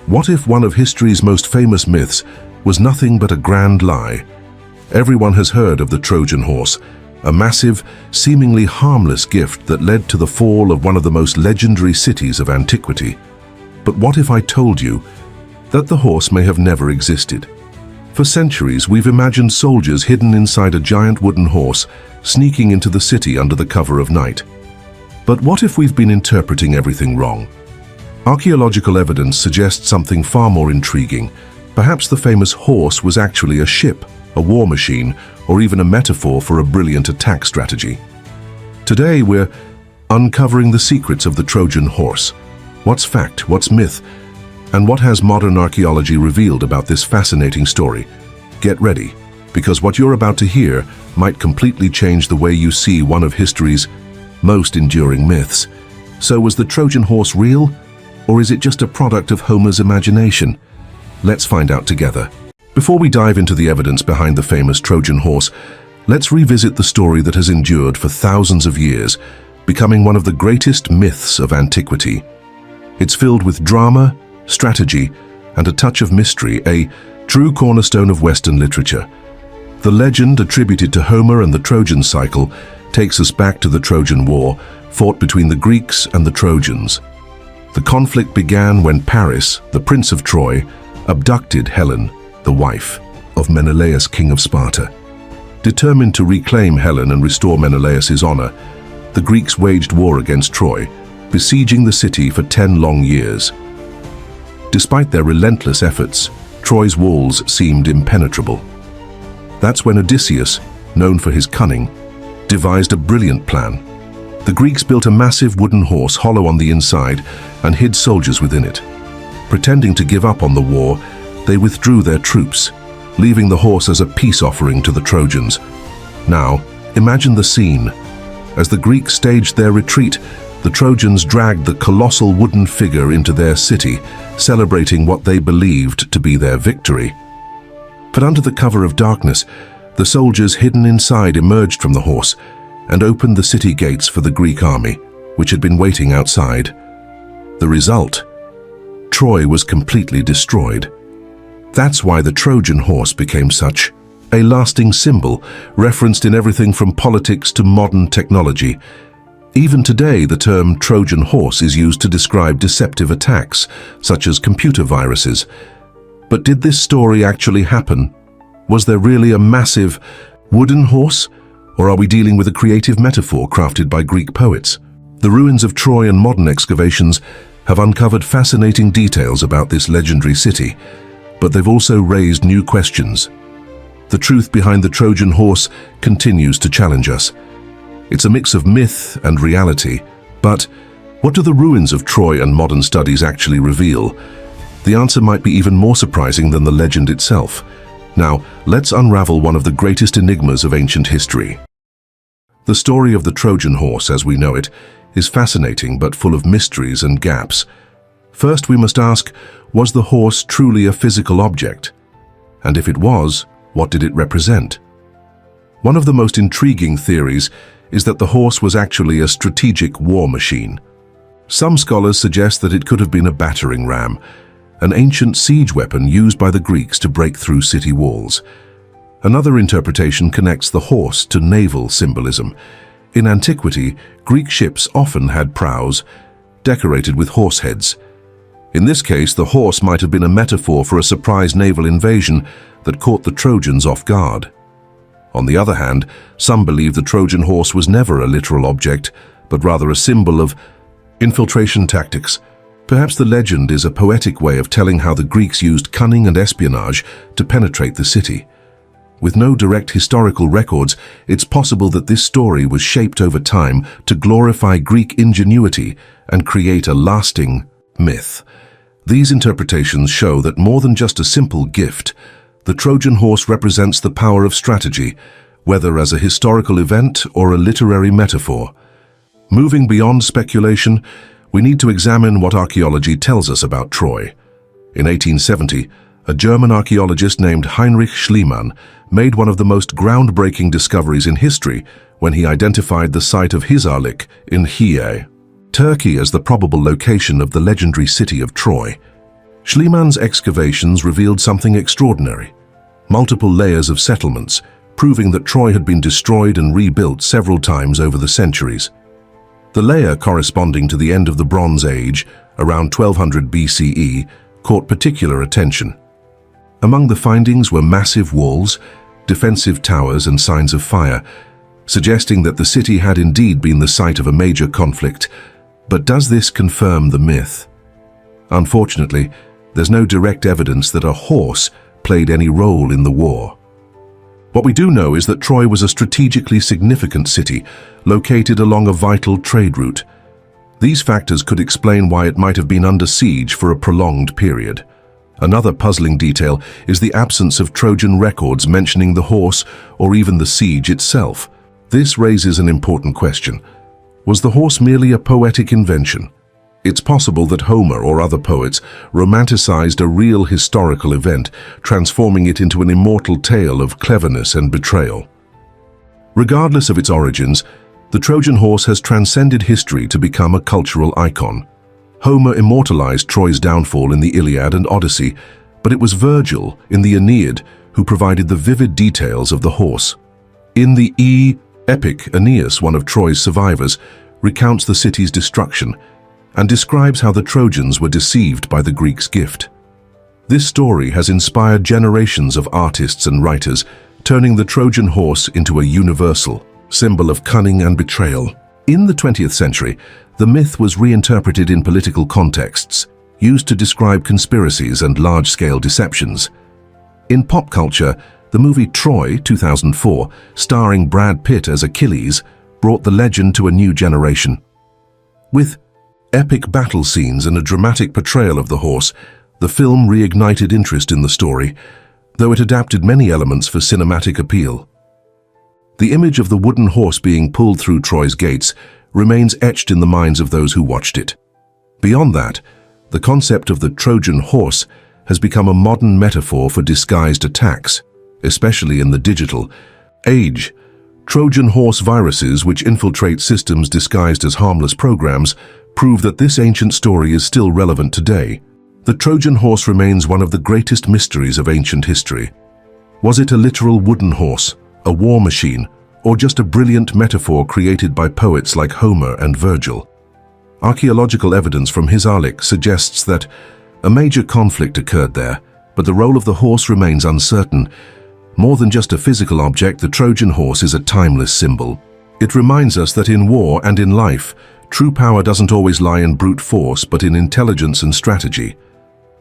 What if one of history's most famous myths was nothing but a grand lie? Everyone has heard of the Trojan Horse, a massive, seemingly harmless gift that led to the fall of one of the most legendary cities of antiquity. But what if I told you that the horse may have never existed? For centuries, we've imagined soldiers hidden inside a giant wooden horse, sneaking into the city under the cover of night. But what if we've been interpreting everything wrong? Archaeological evidence suggests something far more intriguing. Perhaps the famous horse was actually a ship, a war machine, or even a metaphor for a brilliant attack strategy. Today, we're uncovering the secrets of the Trojan Horse. What's fact, what's myth, and what has modern archaeology revealed about this fascinating story? Get ready, because what you're about to hear might completely change the way you see one of history's most enduring myths. So was the Trojan Horse real, or is it just a product of Homer's imagination? Let's find out together. Before we dive into the evidence behind the famous Trojan Horse, let's revisit the story that has endured for thousands of years, becoming one of the greatest myths of antiquity. It's filled with drama, strategy, and a touch of mystery, a true cornerstone of Western literature. The legend attributed to Homer and the Trojan cycle takes us back to the Trojan War, fought between the Greeks and the Trojans. The conflict began when Paris, the Prince of Troy, abducted Helen, the wife of Menelaus, king of Sparta. Determined to reclaim Helen and restore Menelaus's honor, the Greeks waged war against Troy, besieging the city for 10 long years. Despite their relentless efforts, Troy's walls seemed impenetrable. That's when Odysseus, known for his cunning, devised a brilliant plan. The Greeks built a massive wooden horse hollow on the inside and hid soldiers within it. Pretending to give up on the war, they withdrew their troops, leaving the horse as a peace offering to the Trojans. Now, imagine the scene. As the Greeks staged their retreat, the Trojans dragged the colossal wooden figure into their city, celebrating what they believed to be their victory. But under the cover of darkness, the soldiers hidden inside emerged from the horse and opened the city gates for the Greek army, which had been waiting outside. The result? Troy was completely destroyed. That's why the Trojan horse became such a lasting symbol, referenced in everything from politics to modern technology. Even today, the term Trojan horse is used to describe deceptive attacks, such as computer viruses. But did this story actually happen? Was there really a massive wooden horse? Or are we dealing with a creative metaphor crafted by Greek poets? The ruins of Troy and modern excavations have uncovered fascinating details about this legendary city, but they've also raised new questions. The truth behind the Trojan horse continues to challenge us. It's a mix of myth and reality, but what do the ruins of Troy and modern studies actually reveal? The answer might be even more surprising than the legend itself. Now, let's unravel one of the greatest enigmas of ancient history. The story of the Trojan horse, as we know it, is fascinating but full of mysteries and gaps. First, we must ask, was the horse truly a physical object? And if it was, what did it represent? One of the most intriguing theories is that the horse was actually a strategic war machine. Some scholars suggest that it could have been a battering ram, an ancient siege weapon used by the Greeks to break through city walls. Another interpretation connects the horse to naval symbolism. In antiquity, Greek ships often had prows decorated with horse heads. In this case, the horse might have been a metaphor for a surprise naval invasion that caught the Trojans off guard. On the other hand, some believe the Trojan horse was never a literal object, but rather a symbol of infiltration tactics. Perhaps the legend is a poetic way of telling how the Greeks used cunning and espionage to penetrate the city. With no direct historical records, it's possible that this story was shaped over time to glorify Greek ingenuity and create a lasting myth. These interpretations show that more than just a simple gift, the Trojan horse represents the power of strategy, whether as a historical event or a literary metaphor. Moving beyond speculation, we need to examine what archaeology tells us about Troy. In 1870, a German archaeologist named Heinrich Schliemann made one of the most groundbreaking discoveries in history when he identified the site of Hisarlik in Turkey as the probable location of the legendary city of Troy. Schliemann's excavations revealed something extraordinary. Multiple layers of settlements, proving that Troy had been destroyed and rebuilt several times over the centuries. The layer corresponding to the end of the Bronze Age, around 1200 BCE, caught particular attention. Among the findings were massive walls, defensive towers and signs of fire, suggesting that the city had indeed been the site of a major conflict. But does this confirm the myth? Unfortunately, there's no direct evidence that a horse played any role in the war. What we do know is that Troy was a strategically significant city, located along a vital trade route. These factors could explain why it might have been under siege for a prolonged period. Another puzzling detail is the absence of Trojan records mentioning the horse or even the siege itself. This raises an important question. Was the horse merely a poetic invention? It's possible that Homer or other poets romanticized a real historical event, transforming it into an immortal tale of cleverness and betrayal. Regardless of its origins, the Trojan horse has transcended history to become a cultural icon. Homer immortalized Troy's downfall in the Iliad and Odyssey, but it was Virgil in the Aeneid who provided the vivid details of the horse. In the epic, Aeneas, one of Troy's survivors, recounts the city's destruction and describes how the Trojans were deceived by the Greeks' gift. This story has inspired generations of artists and writers, turning the Trojan horse into a universal symbol of cunning and betrayal. In the 20th century, the myth was reinterpreted in political contexts, used to describe conspiracies and large-scale deceptions. In pop culture, the movie Troy, 2004, starring Brad Pitt as Achilles, brought the legend to a new generation. With epic battle scenes and a dramatic portrayal of the horse, the film reignited interest in the story, though it adapted many elements for cinematic appeal. The image of the wooden horse being pulled through Troy's gates remains etched in the minds of those who watched it. Beyond that, the concept of the Trojan horse has become a modern metaphor for disguised attacks, especially in the digital age. Trojan horse viruses, which infiltrate systems disguised as harmless programs, prove that this ancient story is still relevant today. The Trojan horse remains one of the greatest mysteries of ancient history. Was it a literal wooden horse, a war machine, or just a brilliant metaphor created by poets like Homer and Virgil? Archaeological evidence from Hisarlik suggests that a major conflict occurred there, but the role of the horse remains uncertain. More than just a physical object, the Trojan horse is a timeless symbol. It reminds us that in war and in life, true power doesn't always lie in brute force, but in intelligence and strategy.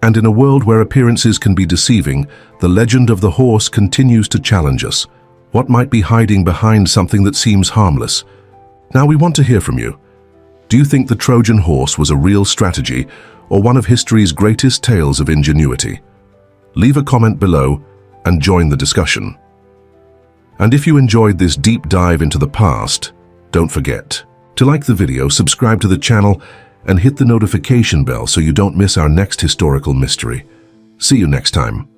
And in a world where appearances can be deceiving, the legend of the horse continues to challenge us. What might be hiding behind something that seems harmless? Now we want to hear from you. Do you think the Trojan horse was a real strategy or one of history's greatest tales of ingenuity? Leave a comment below and join the discussion. And if you enjoyed this deep dive into the past, don't forget to like the video, subscribe to the channel, and hit the notification bell so you don't miss our next historical mystery. See you next time.